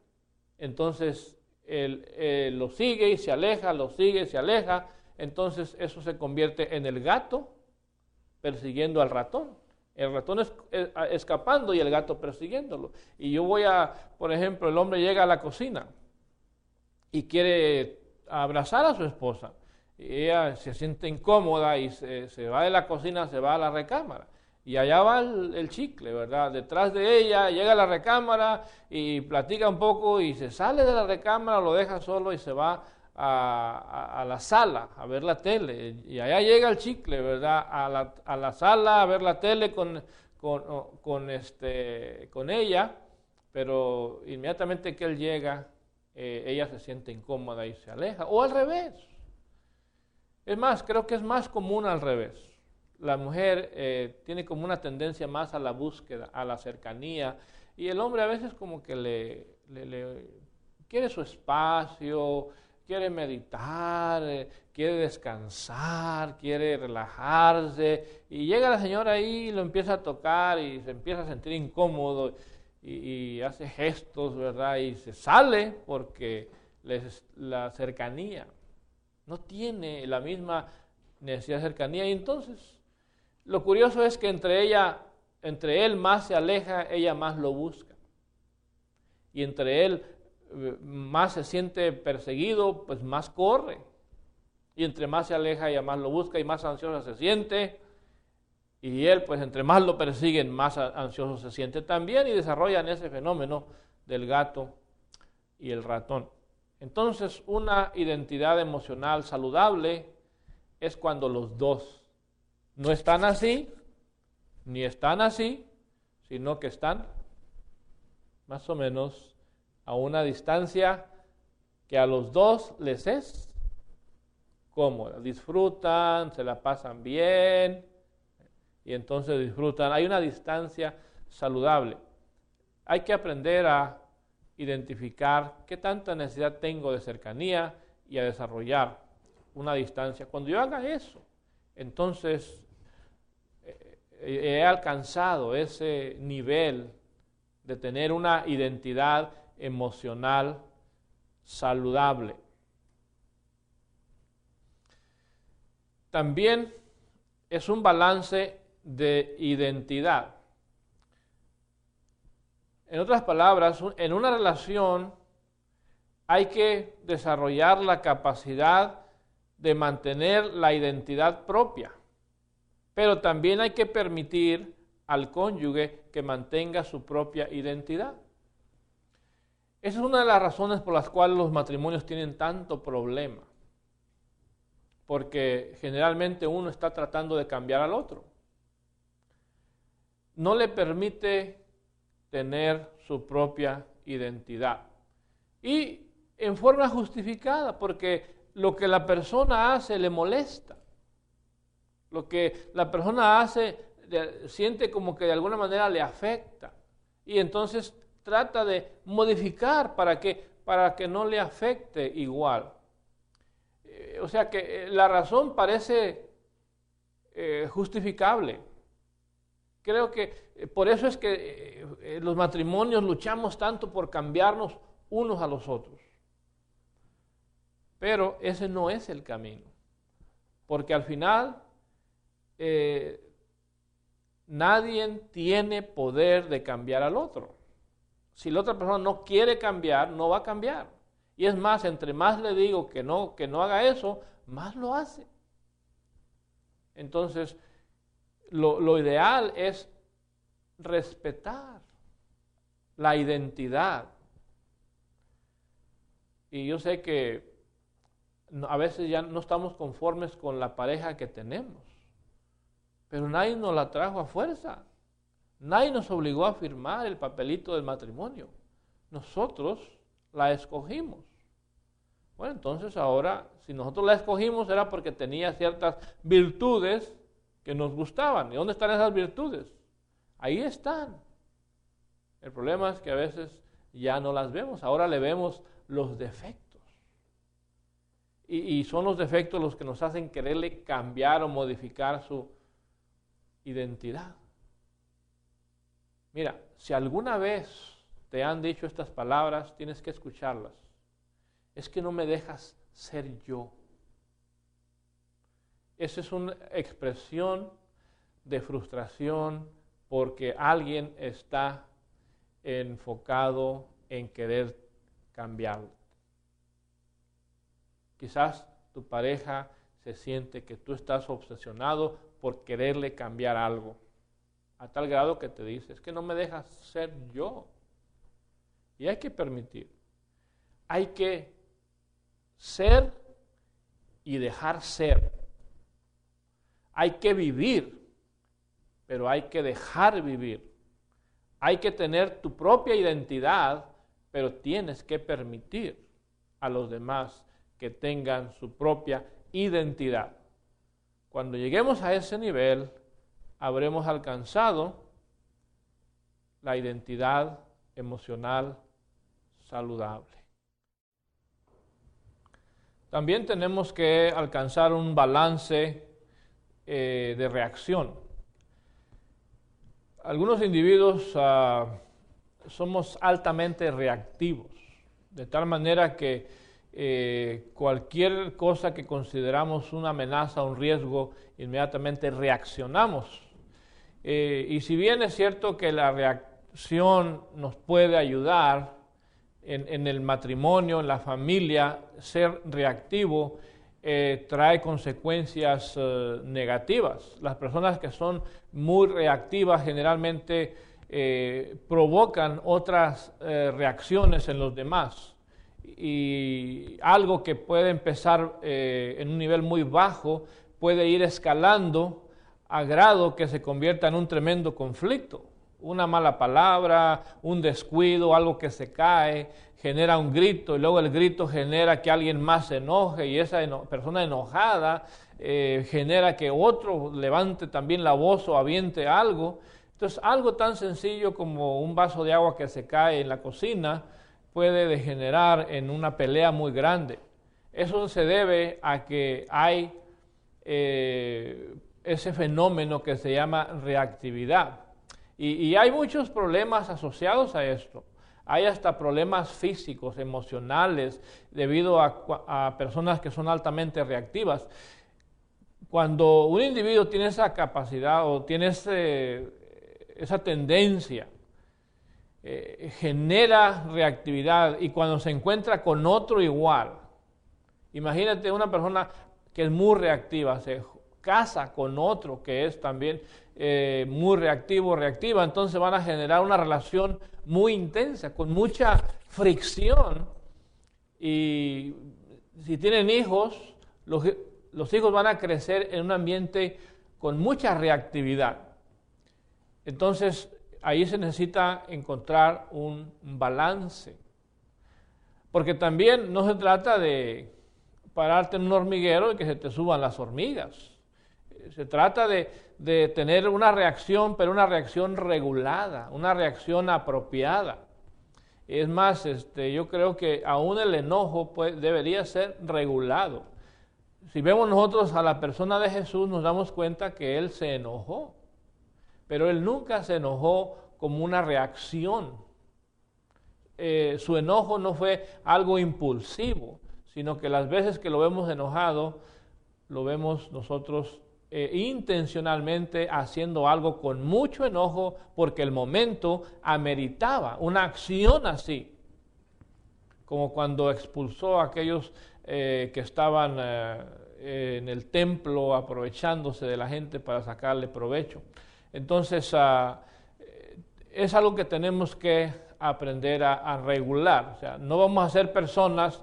Entonces, él lo sigue y se aleja, lo sigue y se aleja. Entonces, eso se convierte en el gato persiguiendo al ratón. El ratón escapando y el gato persiguiéndolo. Y yo por ejemplo, el hombre llega a la cocina y quiere abrazar a su esposa. Y ella se siente incómoda y se va de la cocina, se va a la recámara. Y allá va el chicle, ¿verdad? Detrás de ella llega a la recámara y platica un poco y se sale de la recámara, lo deja solo y se va a la sala a ver la tele. Y allá llega el chicle, ¿verdad? A la sala a ver la tele con ella, pero inmediatamente que él llega, ella se siente incómoda y se aleja. O al revés. Es más, creo que es más común al revés. La mujer tiene como una tendencia más a la búsqueda, a la cercanía, y el hombre a veces como que le quiere su espacio, quiere meditar, quiere descansar, quiere relajarse, y llega la señora ahí y lo empieza a tocar y se empieza a sentir incómodo y hace gestos, ¿verdad? Y se sale porque la cercanía, no tiene la misma necesidad de cercanía, y entonces lo curioso es que entre él más se aleja, ella más lo busca, y entre él más se siente perseguido, pues más corre, y entre más se aleja, ella más lo busca y más ansiosa se siente, y él pues entre más lo persiguen, más ansioso se siente también, y desarrollan ese fenómeno del gato y el ratón. Entonces, una identidad emocional saludable es cuando los dos no están así, ni están así, sino que están más o menos a una distancia que a los dos les es cómoda. Disfrutan, se la pasan bien, y entonces disfrutan. Hay una distancia saludable. Hay que aprender a identificar qué tanta necesidad tengo de cercanía y a desarrollar una distancia. Cuando yo haga eso, entonces he alcanzado ese nivel de tener una identidad emocional saludable. También es un balance de identidad. En otras palabras, en una relación hay que desarrollar la capacidad de mantener la identidad propia, pero también hay que permitir al cónyuge que mantenga su propia identidad. Esa es una de las razones por las cuales los matrimonios tienen tanto problema, porque generalmente uno está tratando de cambiar al otro. No le permite tener su propia identidad. Y en forma justificada, porque lo que la persona hace le molesta. Lo que la persona hace siente como que de alguna manera le afecta. Y entonces trata de modificar para que no le afecte igual. O sea que la razón parece justificable. Creo que por eso es que los matrimonios luchamos tanto por cambiarnos unos a los otros. Pero ese no es el camino. Porque al final nadie tiene poder de cambiar al otro. Si la otra persona no quiere cambiar, no va a cambiar. Y es más, entre más le digo que no haga eso, más lo hace. Entonces, lo ideal es respetar la identidad. Y yo sé que a veces ya no estamos conformes con la pareja que tenemos, pero nadie nos la trajo a fuerza. Nadie nos obligó a firmar el papelito del matrimonio. Nosotros la escogimos. Bueno, entonces ahora, si nosotros la escogimos era porque tenía ciertas virtudes que nos gustaban. ¿Y dónde están esas virtudes? Ahí están. El problema es que a veces ya no las vemos, ahora le vemos los defectos. Y son los defectos los que nos hacen quererle cambiar o modificar su identidad. Mira, si alguna vez te han dicho estas palabras, tienes que escucharlas. Es que no me dejas ser yo. Esa es una expresión de frustración porque alguien está enfocado en querer cambiarlo. Quizás tu pareja se siente que tú estás obsesionado por quererle cambiar algo, a tal grado que te dice, es que no me dejas ser yo. Y hay que permitir. Hay que ser y dejar ser. Hay que vivir, pero hay que dejar vivir. Hay que tener tu propia identidad, pero tienes que permitir a los demás que tengan su propia identidad. Cuando lleguemos a ese nivel, habremos alcanzado la identidad emocional saludable. También tenemos que alcanzar un balance de reacción. Algunos individuos somos altamente reactivos, de tal manera que cualquier cosa que consideramos una amenaza o un riesgo, inmediatamente reaccionamos. Y si bien es cierto que la reacción nos puede ayudar en el matrimonio, en la familia, ser reactivo trae consecuencias negativas. Las personas que son muy reactivas generalmente provocan otras reacciones en los demás. Y algo que puede empezar en un nivel muy bajo puede ir escalando a grado que se convierta en un tremendo conflicto. Una mala palabra, un descuido, algo que se cae, genera un grito y luego el grito genera que alguien más se enoje y esa persona enojada genera que otro levante también la voz o aviente algo. Entonces algo tan sencillo como un vaso de agua que se cae en la cocina puede degenerar en una pelea muy grande. Eso se debe a que hay ese fenómeno que se llama reactividad. Y hay muchos problemas asociados a esto. Hay hasta problemas físicos, emocionales, debido a personas que son altamente reactivas. Cuando un individuo tiene esa capacidad o tiene esa tendencia, genera reactividad y cuando se encuentra con otro igual, imagínate una persona que es muy reactiva, se casa con otro que es también muy reactivo o reactiva, entonces van a generar una relación muy intensa, con mucha fricción, y si tienen hijos, los hijos van a crecer en un ambiente con mucha reactividad. Entonces ahí se necesita encontrar un balance, porque también no se trata de pararte en un hormiguero y que se te suban las hormigas. Se trata de tener una reacción, pero una reacción regulada, una reacción apropiada. Es más, yo creo que aún el enojo debería ser regulado. Si vemos nosotros a la persona de Jesús, nos damos cuenta que Él se enojó, pero Él nunca se enojó como una reacción. Su enojo no fue algo impulsivo, sino que las veces que lo vemos enojado, lo vemos nosotros intencionalmente haciendo algo con mucho enojo porque el momento ameritaba una acción así, como cuando expulsó a aquellos que estaban en el templo aprovechándose de la gente para sacarle provecho. Entonces es algo que tenemos que aprender a regular. O sea, no vamos a ser personas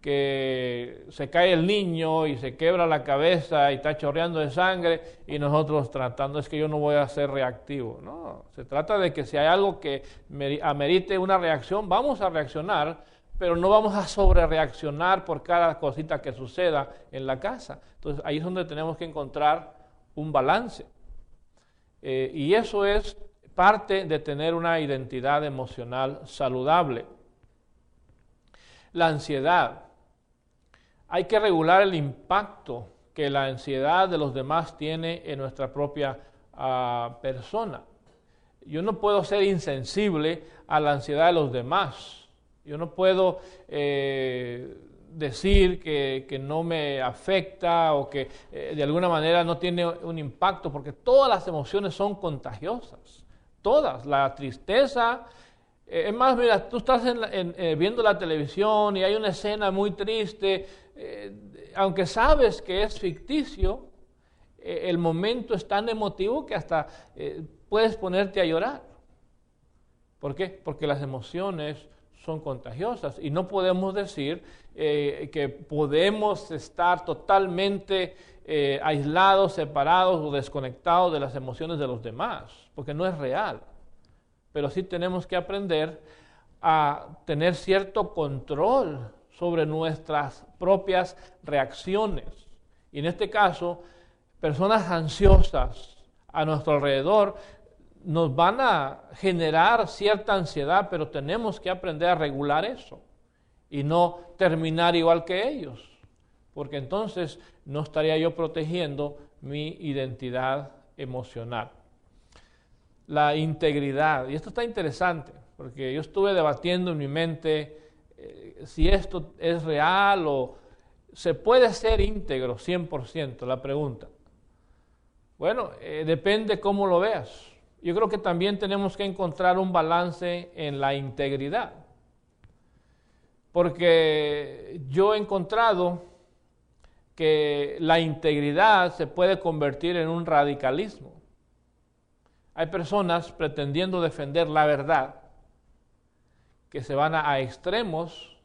que se cae el niño y se quebra la cabeza y está chorreando de sangre y nosotros tratando, es que yo no voy a ser reactivo. No, se trata de que si hay algo que amerite una reacción, vamos a reaccionar, pero no vamos a sobrereaccionar por cada cosita que suceda en la casa. Entonces ahí es donde tenemos que encontrar un balance. Y eso es parte de tener una identidad emocional saludable. La ansiedad. Hay que regular el impacto que la ansiedad de los demás tiene en nuestra propia persona. Yo no puedo ser insensible a la ansiedad de los demás. Yo no puedo decir que no me afecta o que de alguna manera no tiene un impacto, porque todas las emociones son contagiosas. Todas. La tristeza. Es más, mira, tú estás viendo la televisión y hay una escena muy triste, aunque sabes que es ficticio, el momento es tan emotivo que hasta puedes ponerte a llorar. ¿Por qué? Porque las emociones son contagiosas y no podemos decir que podemos estar totalmente aislados, separados o desconectados de las emociones de los demás, porque no es real. Pero sí tenemos que aprender a tener cierto control sobre nuestras propias reacciones. Y en este caso, personas ansiosas a nuestro alrededor nos van a generar cierta ansiedad, pero tenemos que aprender a regular eso y no terminar igual que ellos, porque entonces no estaría yo protegiendo mi identidad emocional. La integridad, y esto está interesante, porque yo estuve debatiendo en mi mente si esto es real o se puede ser íntegro 100%, la pregunta. Bueno, depende cómo lo veas. Yo creo que también tenemos que encontrar un balance en la integridad, porque yo he encontrado que la integridad se puede convertir en un radicalismo. Hay personas pretendiendo defender la verdad que se van a extremos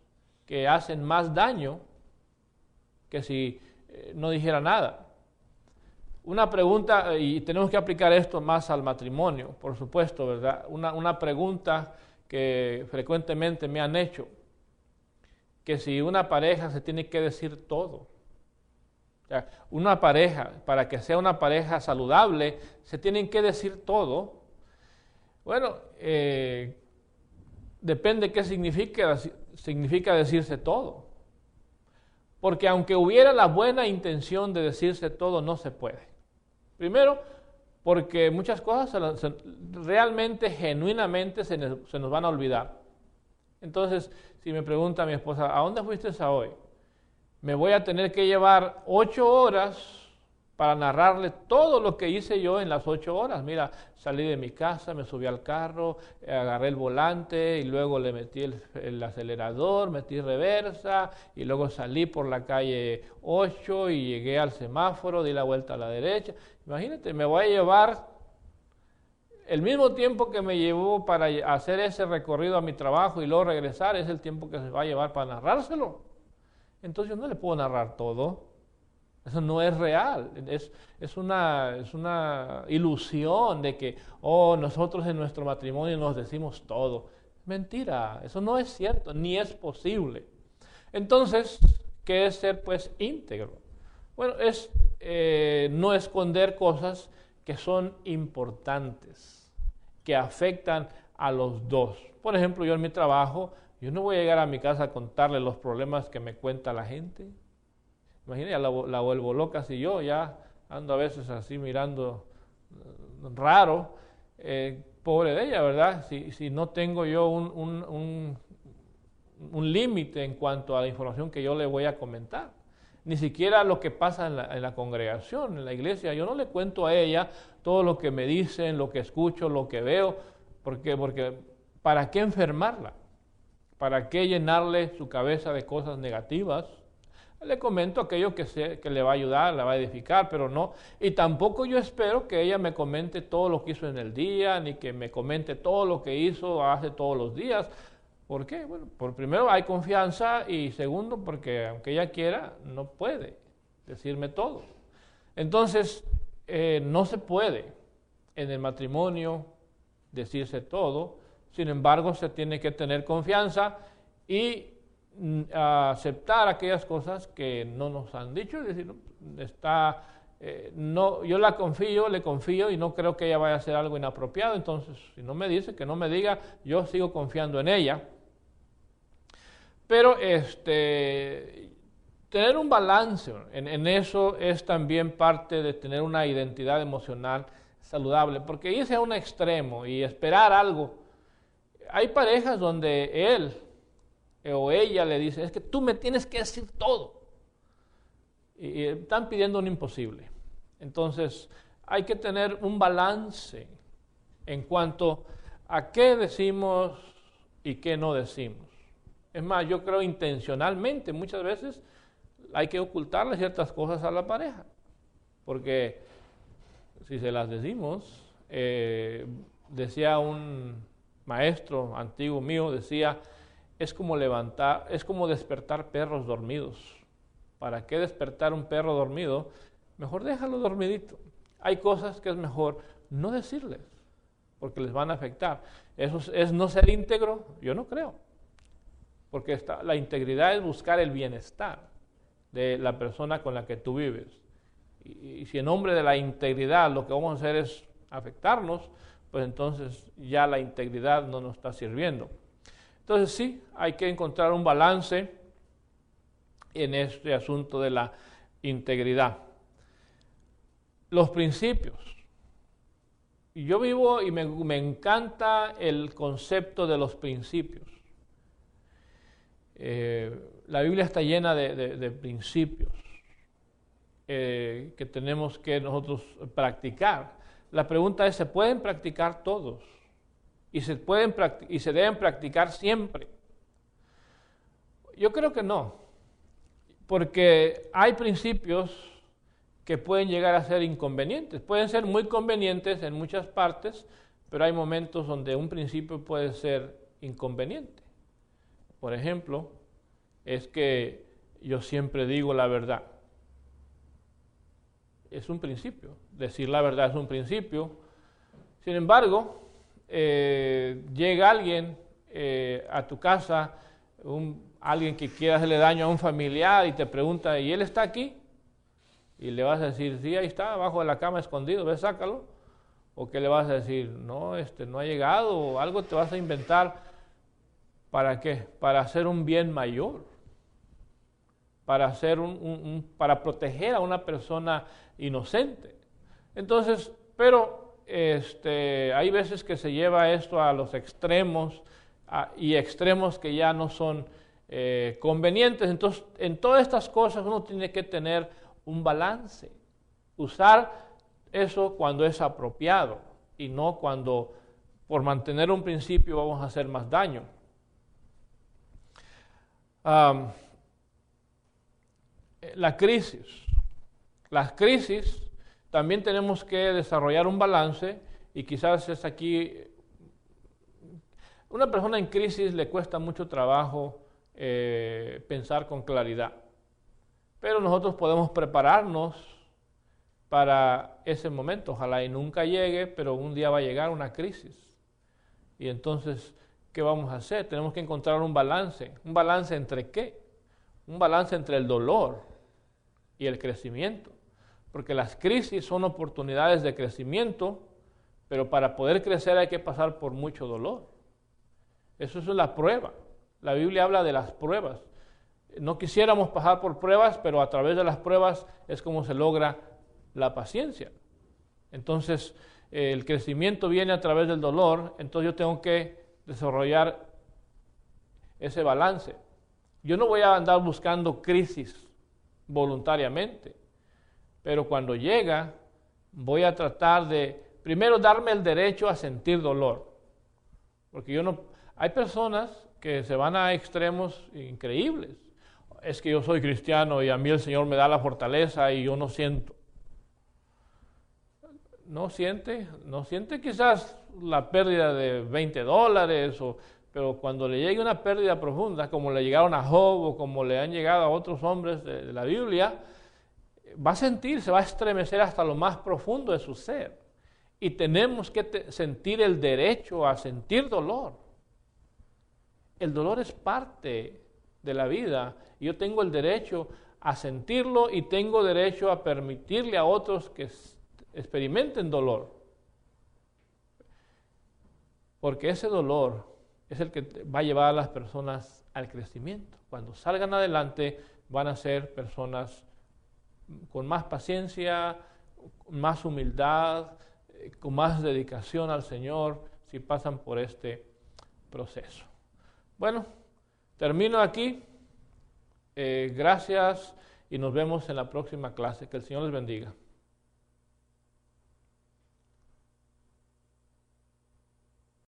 que hacen más daño que si no dijera nada. Una pregunta, y tenemos que aplicar esto más al matrimonio, por supuesto, ¿verdad? Una pregunta que frecuentemente me han hecho, que si una pareja se tiene que decir todo. O sea, una pareja, para que sea una pareja saludable, se tienen que decir todo. Bueno, depende qué significa decirse todo. Porque aunque hubiera la buena intención de decirse todo, no se puede. Primero, porque muchas cosas realmente, genuinamente se nos van a olvidar. Entonces, si me pregunta mi esposa, ¿a dónde fuiste hoy? Me voy a tener que llevar 8 horas para narrarle todo lo que hice yo en las 8 horas. Mira, salí de mi casa, me subí al carro, agarré el volante y luego le metí el acelerador, metí reversa y luego salí por la calle 8 y llegué al semáforo, di la vuelta a la derecha. Imagínate, me voy a llevar el mismo tiempo que me llevó para hacer ese recorrido a mi trabajo y luego regresar, es el tiempo que se va a llevar para narrárselo. Entonces yo no le puedo narrar todo. Eso no es real, es una ilusión de que, nosotros en nuestro matrimonio nos decimos todo. Mentira, eso no es cierto, ni es posible. Entonces, ¿qué es ser pues íntegro? Bueno, es no esconder cosas que son importantes, que afectan a los dos. Por ejemplo, yo en mi trabajo, yo no voy a llegar a mi casa a contarle los problemas que me cuenta la gente. Imagínate, la vuelvo loca si yo ya ando a veces así mirando raro. Pobre de ella, ¿verdad? Si no tengo yo un límite en cuanto a la información que yo le voy a comentar. Ni siquiera lo que pasa en la congregación, en la iglesia. Yo no le cuento a ella todo lo que me dicen, lo que escucho, lo que veo. Porque ¿para qué enfermarla? ¿Para qué llenarle su cabeza de cosas negativas? Le comento aquello que le va a ayudar, le va a edificar, pero no. Y tampoco yo espero que ella me comente todo lo que hizo en el día, ni que me comente todo lo que hizo hace todos los días. ¿Por qué? Bueno, por primero hay confianza y segundo porque aunque ella quiera, no puede decirme todo. Entonces, no se puede en el matrimonio decirse todo, sin embargo se tiene que tener confianza y aceptar aquellas cosas que no nos han dicho, es decir, yo le confío y no creo que ella vaya a hacer algo inapropiado, entonces si no me dice, que no me diga, yo sigo confiando en ella. Pero tener un balance en eso es también parte de tener una identidad emocional saludable, porque irse a un extremo y esperar algo. Hay parejas donde él o ella le dice, es que tú me tienes que decir todo. Y están pidiendo un imposible. Entonces, hay que tener un balance en cuanto a qué decimos y qué no decimos. Es más, yo creo intencionalmente, muchas veces hay que ocultarle ciertas cosas a la pareja. Porque si se las decimos, decía un maestro antiguo mío, decía, es como despertar perros dormidos. ¿Para qué despertar un perro dormido? Mejor déjalo dormidito. Hay cosas que es mejor no decirles, porque les van a afectar. ¿Eso es no ser íntegro? Yo no creo. Porque la integridad es buscar el bienestar de la persona con la que tú vives. Y si en nombre de la integridad lo que vamos a hacer es afectarnos, pues entonces ya la integridad no nos está sirviendo. Entonces sí, hay que encontrar un balance en este asunto de la integridad. Los principios. Yo vivo y me encanta el concepto de los principios. La Biblia está llena de principios que tenemos que nosotros practicar. La pregunta es, ¿se pueden practicar todos? ¿Y se deben practicar siempre? Yo creo que no, porque hay principios que pueden llegar a ser inconvenientes. Pueden ser muy convenientes en muchas partes, pero hay momentos donde un principio puede ser inconveniente. Por ejemplo, es que yo siempre digo la verdad. Es un principio. Decir la verdad es un principio. Sin embargo, llega alguien a tu casa, alguien que quiera hacerle daño a un familiar y te pregunta, ¿y él está aquí? Y le vas a decir, sí, ahí está, abajo de la cama escondido, ve, sácalo. ¿O qué le vas a decir? No, no ha llegado, o algo te vas a inventar. ¿Para qué? Para hacer un bien mayor. Para hacer para proteger a una persona inocente. Entonces, pero hay veces que se lleva esto a los extremos, y extremos que ya no son convenientes. Entonces, en todas estas cosas uno tiene que tener un balance, usar eso cuando es apropiado y no cuando por mantener un principio vamos a hacer más daño. La crisis. Las crisis también tenemos que desarrollar un balance, y quizás es aquí, una persona en crisis le cuesta mucho trabajo pensar con claridad. Pero nosotros podemos prepararnos para ese momento. Ojalá y nunca llegue, pero un día va a llegar una crisis. Y entonces, ¿qué vamos a hacer? Tenemos que encontrar un balance. ¿Un balance entre qué? Un balance entre el dolor y el crecimiento. Porque las crisis son oportunidades de crecimiento, pero para poder crecer hay que pasar por mucho dolor. Eso es la prueba. La Biblia habla de las pruebas. No quisiéramos pasar por pruebas, pero a través de las pruebas es como se logra la paciencia. Entonces, el crecimiento viene a través del dolor, entonces yo tengo que desarrollar ese balance. Yo no voy a andar buscando crisis voluntariamente, pero cuando llega, voy a tratar de, primero, darme el derecho a sentir dolor. Porque hay personas que se van a extremos increíbles. Es que yo soy cristiano y a mí el Señor me da la fortaleza y yo no siento. No siente quizás la pérdida de $20, pero cuando le llegue una pérdida profunda, como le llegaron a Job o como le han llegado a otros hombres de la Biblia, va a sentir, se va a estremecer hasta lo más profundo de su ser. Y tenemos que sentir el derecho a sentir dolor. El dolor es parte de la vida. Yo tengo el derecho a sentirlo y tengo derecho a permitirle a otros que experimenten dolor. Porque ese dolor es el que va a llevar a las personas al crecimiento. Cuando salgan adelante van a ser personas con más paciencia, más humildad, con más dedicación al Señor, si pasan por este proceso. Bueno, termino aquí. Gracias y nos vemos en la próxima clase. Que el Señor les bendiga.